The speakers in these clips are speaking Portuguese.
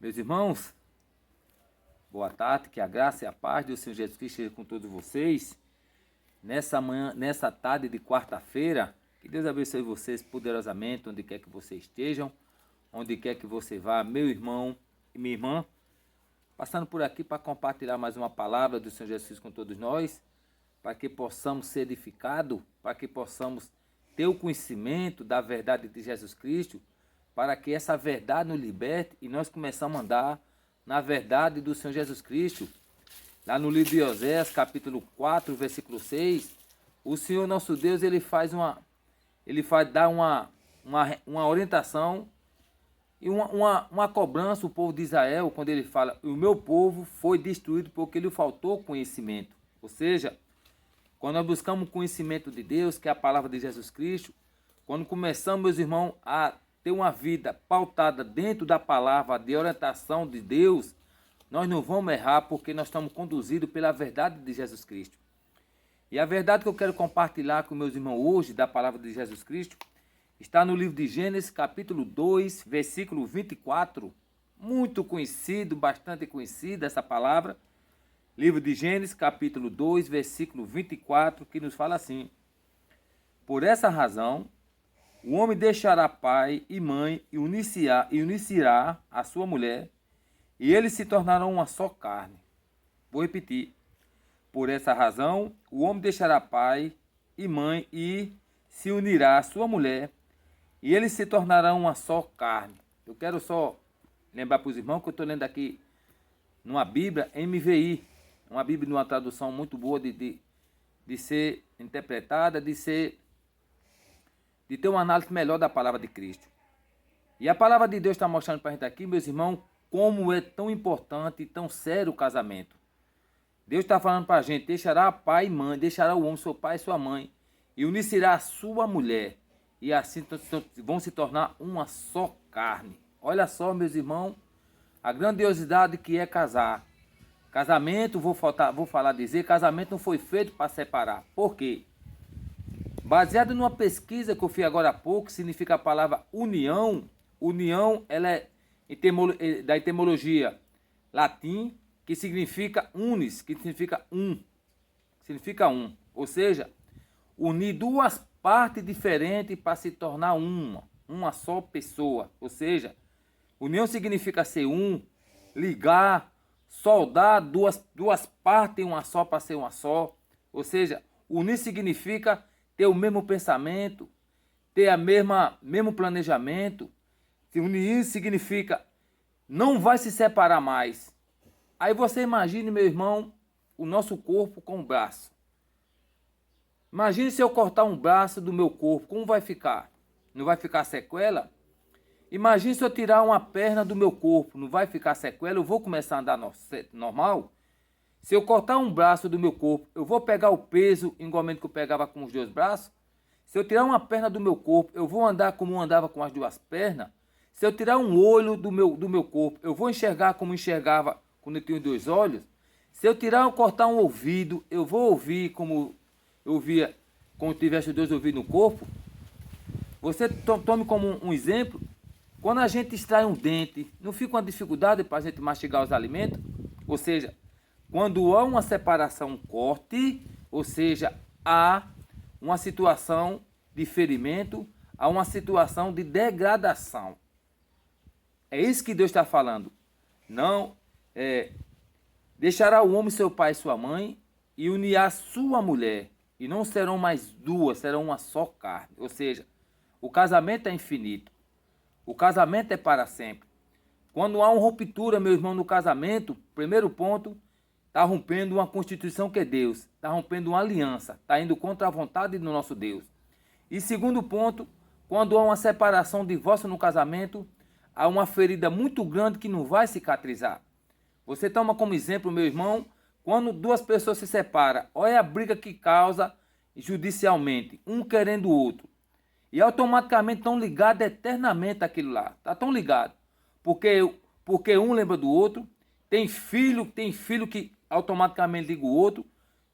Meus irmãos, boa tarde, que a graça e a paz do Senhor Jesus Cristo esteja com todos vocês. Nessa manhã, nessa tarde de quarta-feira, que Deus abençoe vocês poderosamente, onde quer que vocês estejam, onde quer que você vá, meu irmão e minha irmã, passando por aqui para compartilhar mais uma palavra do Senhor Jesus com todos nós, para que possamos ser edificados, para que possamos ter o conhecimento da verdade de Jesus Cristo, para que essa verdade nos liberte e nós começamos a andar na verdade do Senhor Jesus Cristo. Lá no livro de Oséias, capítulo 4, versículo 6, o Senhor nosso Deus, dá uma orientação e uma cobrança ao povo de Israel, quando ele fala: o meu povo foi destruído porque lhe faltou conhecimento. Ou seja, quando nós buscamos o conhecimento de Deus, que é a palavra de Jesus Cristo, quando começamos, meus irmãos, a ter uma vida pautada dentro da palavra de orientação de Deus, nós não vamos errar, porque nós estamos conduzidos pela verdade de Jesus Cristo. E a verdade que eu quero compartilhar com meus irmãos hoje, da palavra de Jesus Cristo, está no livro de Gênesis, capítulo 2, versículo 24. Muito conhecido, bastante conhecida essa palavra. Livro de Gênesis, capítulo 2, versículo 24, que nos fala assim: por essa razão, o homem deixará pai e mãe e unirá a sua mulher, e eles se tornarão uma só carne. Vou repetir. Por essa razão, o homem deixará pai e mãe e se unirá a sua mulher, e eles se tornarão uma só carne. Eu quero só lembrar para os irmãos que eu estou lendo aqui numa Bíblia MVI, uma Bíblia numa tradução muito boa de ser interpretada, de ter uma análise melhor da palavra de Cristo. E a palavra de Deus está mostrando para a gente aqui, meus irmãos, como é tão importante e tão sério o casamento. Deus está falando para a gente: deixará pai e mãe, deixará o homem seu pai e sua mãe, e unirá a sua mulher, e assim vão se tornar uma só carne. Olha só, meus irmãos, a grandiosidade que é casar. Casamento, casamento não foi feito para separar. Por quê? Baseado numa pesquisa que eu fiz agora há pouco, significa a palavra união. União, ela é da etimologia latim, que significa unis, que significa um. Significa um. Ou seja, unir duas partes diferentes para se tornar uma só pessoa. Ou seja, união significa ser um, ligar, soldar duas partes em uma só para ser uma só. Ou seja, unir significa ter o mesmo pensamento, ter mesmo planejamento. Se unir significa não vai se separar mais. Aí você imagine, meu irmão, o nosso corpo com o braço. Imagine se eu cortar um braço do meu corpo, como vai ficar? Não vai ficar sequela? Imagine se eu tirar uma perna do meu corpo, não vai ficar sequela? Eu vou começar a andar normal? Se eu cortar um braço do meu corpo, eu vou pegar o peso igualmente que eu pegava com os dois braços? Se eu tirar uma perna do meu corpo, eu vou andar como eu andava com as duas pernas? Se eu tirar um olho do meu corpo, eu vou enxergar como enxergava quando eu tinha os dois olhos? Se eu cortar um ouvido, eu vou ouvir como eu ouvia quando tivesse os dois ouvidos no corpo? Você tome como um exemplo, quando a gente extrai um dente, não fica uma dificuldade para a gente mastigar os alimentos? Ou seja, quando há uma separação, um corte, ou seja, há uma situação de ferimento, há uma situação de degradação. É isso que Deus está falando. Não, deixará o homem seu pai e sua mãe e unirá sua mulher, e não serão mais duas, serão uma só carne. Ou seja, o casamento é infinito. O casamento é para sempre. Quando há uma ruptura, meu irmão, no casamento, primeiro ponto, está rompendo uma constituição que é Deus, está rompendo uma aliança, está indo contra a vontade do nosso Deus. E segundo ponto, quando há uma separação, divórcio no casamento, há uma ferida muito grande que não vai cicatrizar. Você toma como exemplo, meu irmão, quando duas pessoas se separam, olha a briga que causa judicialmente, um querendo o outro. E automaticamente estão ligados eternamente àquilo lá. Está tão ligado. Porque um lembra do outro. Tem filho que automaticamente liga o outro.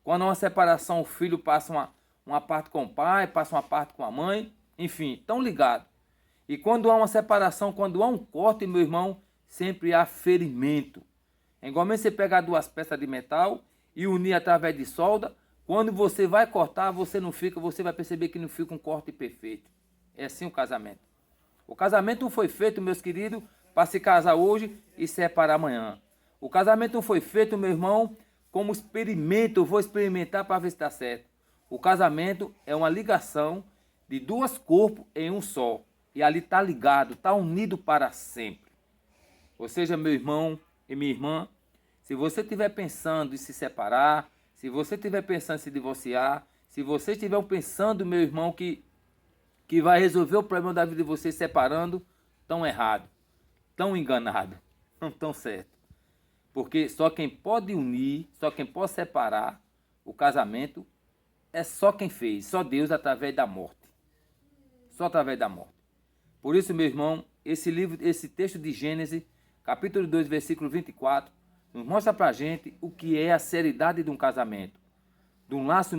Quando há uma separação, o filho passa uma parte com o pai, passa uma parte com a mãe. Enfim, estão ligados. E quando há uma separação, quando há um corte, meu irmão, sempre há ferimento. É igualmente você pegar duas peças de metal e unir através de solda. Quando você vai cortar, você vai perceber que não fica um corte perfeito. É assim o casamento. O casamento não foi feito, meus queridos, para se casar hoje e separar amanhã. O casamento não foi feito, meu irmão, como experimento. Eu vou experimentar para ver se está certo. O casamento é uma ligação de dois corpos em um só. E ali está ligado, está unido para sempre. Ou seja, meu irmão e minha irmã, se você estiver pensando em se separar, se você estiver pensando em se divorciar, se você estiver pensando, meu irmão, que vai resolver o problema da vida de vocês separando, tão errado, tão enganado, não tão certo. Porque só quem pode unir, só quem pode separar o casamento é só quem fez, só Deus através da morte. Só através da morte. Por isso, meu irmão, esse texto de Gênesis, capítulo 2, versículo 24, nos mostra pra gente o que é a seriedade de um casamento, de um laço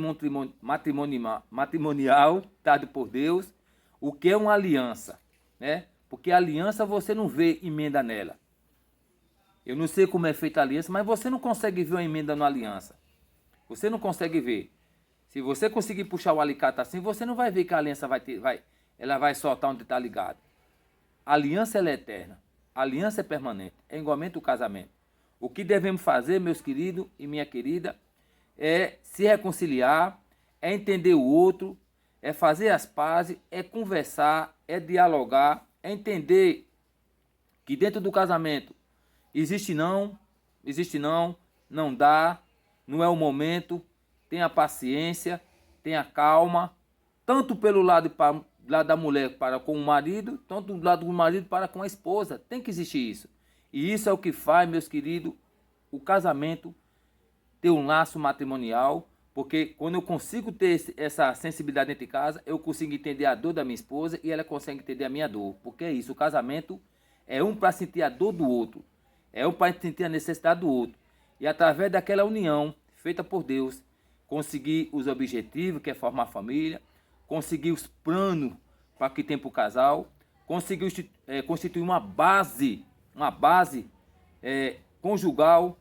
matrimonial dado por Deus, o que é uma aliança, né? Porque a aliança você não vê emenda nela. Eu não sei como é feita a aliança, mas você não consegue ver uma emenda na aliança. Você não consegue ver. Se você conseguir puxar o alicate assim, você não vai ver que a aliança ela vai soltar onde está ligado. A aliança ela é eterna. A aliança é permanente. É igualmente o casamento. O que devemos fazer, meus queridos e minha querida, é se reconciliar, é entender o outro, é fazer as pazes, é conversar, é dialogar, é entender que dentro do casamento existe não, não dá, não é o momento, tenha paciência, tenha calma, tanto pelo lado da mulher para com o marido, tanto do lado do marido para com a esposa. Tem que existir isso. E isso é o que faz, meus queridos, o casamento ter um laço matrimonial, porque quando eu consigo ter essa sensibilidade dentro de casa, eu consigo entender a dor da minha esposa e ela consegue entender a minha dor. Porque é isso, o casamento é um para sentir a dor do outro, é um para sentir a necessidade do outro. E através daquela união feita por Deus, conseguir os objetivos, que é formar família, conseguir os planos para que tem para o casal, conseguir constituir uma base conjugal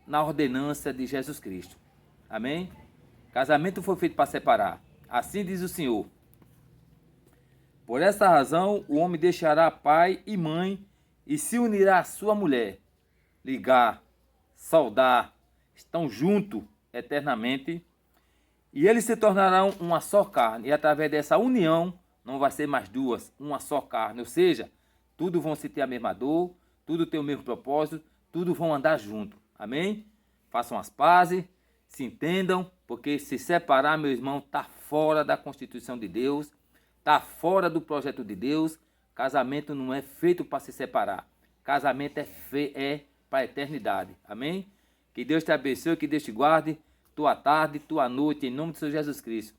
na ordenança de Jesus Cristo. Amém? Casamento foi feito para separar. Assim diz o Senhor. Por essa razão, o homem deixará pai e mãe e se unirá à sua mulher. Ligar, soldar, estão juntos eternamente. E eles se tornarão uma só carne. E através dessa união, não vai ser mais duas, uma só carne. Ou seja, tudo vão sentir a mesma dor, tudo tem o mesmo propósito, tudo vão andar junto. Amém? Façam as pazes, se entendam, porque se separar, meu irmão, está fora da Constituição de Deus, está fora do projeto de Deus. Casamento não é feito para se separar. Casamento é para a eternidade. Amém? Que Deus te abençoe, que Deus te guarde. Tua tarde, tua noite, em nome de Senhor Jesus Cristo.